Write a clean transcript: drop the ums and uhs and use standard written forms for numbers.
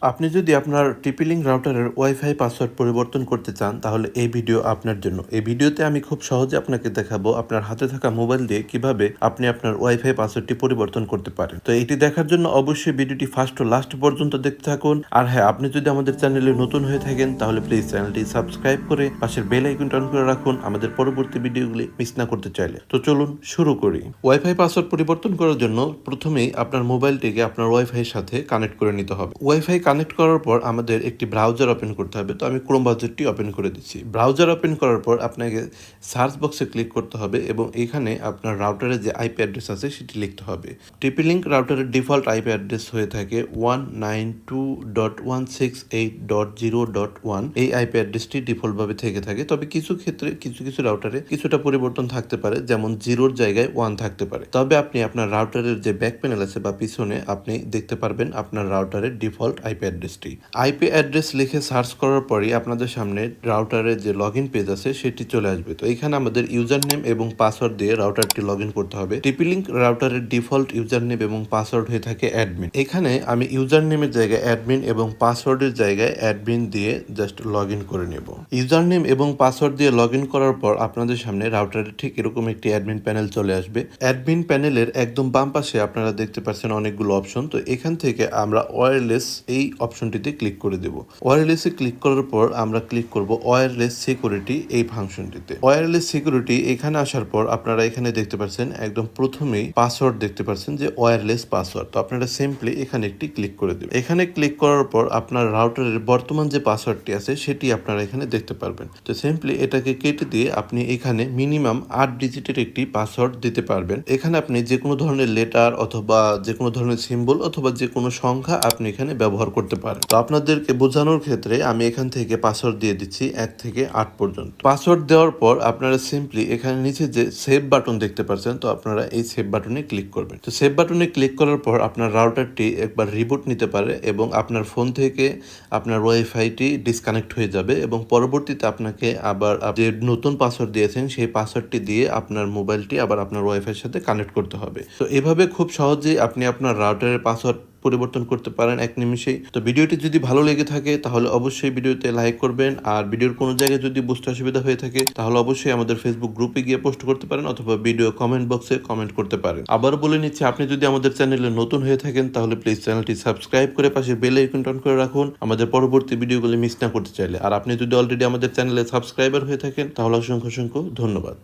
আপনি যদি আপনার TP-Link রাউটারের ওয়াইফাই পাসওয়ার্ড পরিবর্তন করতে চান তাহলে এই ভিডিও আপনার জন্য। এই ভিডিওতে আমি খুব সহজে আপনাকে দেখাবো আপনার হাতে থাকা মোবাইল দিয়ে কিভাবে আপনি আপনার ওয়াইফাই পাসওয়ার্ডটি পরিবর্তন করতে পারেন। তো এটি দেখার জন্য অবশ্যই ভিডিওটি ফার্স্ট ও লাস্ট পর্যন্ত দেখতে থাকুন। আর হ্যাঁ, আপনি যদি আমাদের চ্যানেলে নতুন হয়ে থাকেন তাহলে প্লিজ চ্যানেলটি সাবস্ক্রাইব করে পাশের বেল আইকনটি অন করে রাখুন আমাদের পরবর্তী ভিডিওগুলি মিস না করতে চাইলে। তো চলুন শুরু করি। ওয়াইফাই পাসওয়ার্ড পরিবর্তন করার জন্য প্রথমেই আপনার মোবাইলটিকে আপনার ওয়াইফাইয়ের সাথে কানেক্ট করে নিতে হবে। ওয়াইফাই কানেক্ট করার পর আমাদের একটি ব্রাউজার ওপেন করতে হবে। তো আমি ক্রোম ব্রাউজারটি ওপেন করে দিচ্ছি। ব্রাউজার ওপেন করার পর আপনাকে সার্চ বক্সে ক্লিক করতে হবে এবং এখানে আপনার রাউটারের যে আইপি অ্যাড্রেস আছে সেটি লিখতে হবে। TP-Link রাউটারের ডিফল্ট আইপি অ্যাড্রেস হয়ে থাকে 192.168.0.1। এই আইপি অ্যাড্রেসটি ডিফল্টভাবে থেকে থাকে, তবে কিছু ক্ষেত্রে কিছু রাউটারে কিছুটা পরিবর্তন থাকতে পারে, যেমন 0 জায়গায় 1 থাকতে পারে। তবে আপনি আপনার রাউটারের যে ব্যাক প্যানেল আছে বা পিছনে আপনি দেখতে পারবেন আপনার রাউটারের ডিফল্ট আইপি অ্যাড্রেসটি। আইপি অ্যাড্রেস লিখে সার্চ করার পরই আপনাদের সামনে রাউটারের যে লগইন পেজ আছে সেটি চলে আসবে। তো এখানে আমাদের ইউজার নেম এবং পাসওয়ার্ড দিয়ে রাউটারটি লগইন করতে হবে। TP-Link রাউটারের ডিফল্ট ইউজার নেম এবং পাসওয়ার্ড হয়ে থাকে অ্যাডমিন। এখানে আমি ইউজার নেমের জায়গায় অ্যাডমিন এবং পাসওয়ার্ডের জায়গায় অ্যাডমিন দিয়ে জাস্ট লগইন করে নেব। ইউজার নেম এবং পাসওয়ার্ড দিয়ে লগইন করার পর আপনাদের সামনে রাউটারের ঠিক এরকম একটি অ্যাডমিন প্যানেল চলে আসবে। অ্যাডমিন প্যানেলের একদম বাম পাশে আপনারা দেখতে পাচ্ছেন অনেকগুলো অপশন। তো এখান থেকে আমরা ওয়্যারলেস এই অপশনটিতে ক্লিক করে দেব। ওয়্যারলেসে ক্লিক করার পর আমরা ক্লিক করব ওয়্যারলেস সিকিউরিটি এই ফাংশনটিতে। ওয়্যারলেস সিকিউরিটি এখানে আসার পর আপনারা এখানে দেখতে পাচ্ছেন একদম প্রথমেই পাসওয়ার্ড দেখতে পাচ্ছেন যে ওয়্যারলেস পাসওয়ার্ড। তো আপনারা সিম্পলি এখানে একটি ক্লিক করে দেবেন। এখানে ক্লিক করার পর আপনার রাউটারের বর্তমান যে পাসওয়ার্ডটি আছে সেটি আপনারা এখানে দেখতে পারবেন। তো সিম্পলি এটাকে কেটে দিয়ে আপনি এখানে মিনিমাম 8 ডিজিটের একটি পাসওয়ার্ড দিতে পারবেন। এখানে আপনি যে কোনো ধরনের লেটার অথবা যে কোনো ধরনের সিম্বল অথবা যে কোনো সংখ্যা আপনি এখানে ব্যবহার করতে পারেন। তো আপনাদেরকে বোঝানোর ক্ষেত্রে আমি এখান থেকে পাসওয়ার্ড দিয়ে দিচ্ছি 1 থেকে 8 পর্যন্ত। পাসওয়ার্ড দেওয়ার পর আপনারা সিম্পলি এখানে নিচে যে সেভ বাটন দেখতে পাচ্ছেন, তো আপনারা এই সেভ বাটনে ক্লিক করবেন। তো সেভ বাটনে ক্লিক করার পর আপনার রাউটারটি একবার রিবুট নিতে পারে এবং আপনার ফোন থেকে আপনার ওয়াইফাইটি ডিসকানেক্ট হয়ে যাবে এবং পরবর্তীতে আপনাকে আবার যে নতুন পাসওয়ার্ড দিয়েছেন সেই পাসওয়ার্ডটি দিয়ে আপনার মোবাইলটি আবার আপনার ওয়াইফাইয়ের সাথে কানেক্ট করতে হবে। তো এভাবে খুব সহজেই আপনি আপনার রাউটারের পাসওয়ার্ড পরিবর্তন করতে পারেন এক নিমিষেই। তো ভিডিওটি যদি ভালো লেগে থাকে তাহলে অবশ্যই ভিডিওতে লাইক করবেন, আর ভিডিওর কোনো জায়গায় যদি বুঝতে অসুবিধা হয়ে থাকে তাহলে অবশ্যই আমাদের ফেসবুক গ্রুপে গিয়ে পোস্ট করতে পারেন অথবা ভিডিও কমেন্ট বক্সে কমেন্ট করতে পারেন। আবার বলে নিচ্ছি, আপনি যদি আমাদের চ্যানেলে নতুন হয়ে থাকেন তাহলে প্লিজ চ্যানেলটি সাবস্ক্রাইব করে পাশে বেল আইকনটি অন করে রাখুন আমাদের পরবর্তী ভিডিওগুলি মিস না করতে চাইলে। আর আপনি যদি অলরেডি আমাদের চ্যানেলে সাবস্ক্রাইবার হয়ে থাকেন তাহলে অসংখ্য ধন্যবাদ।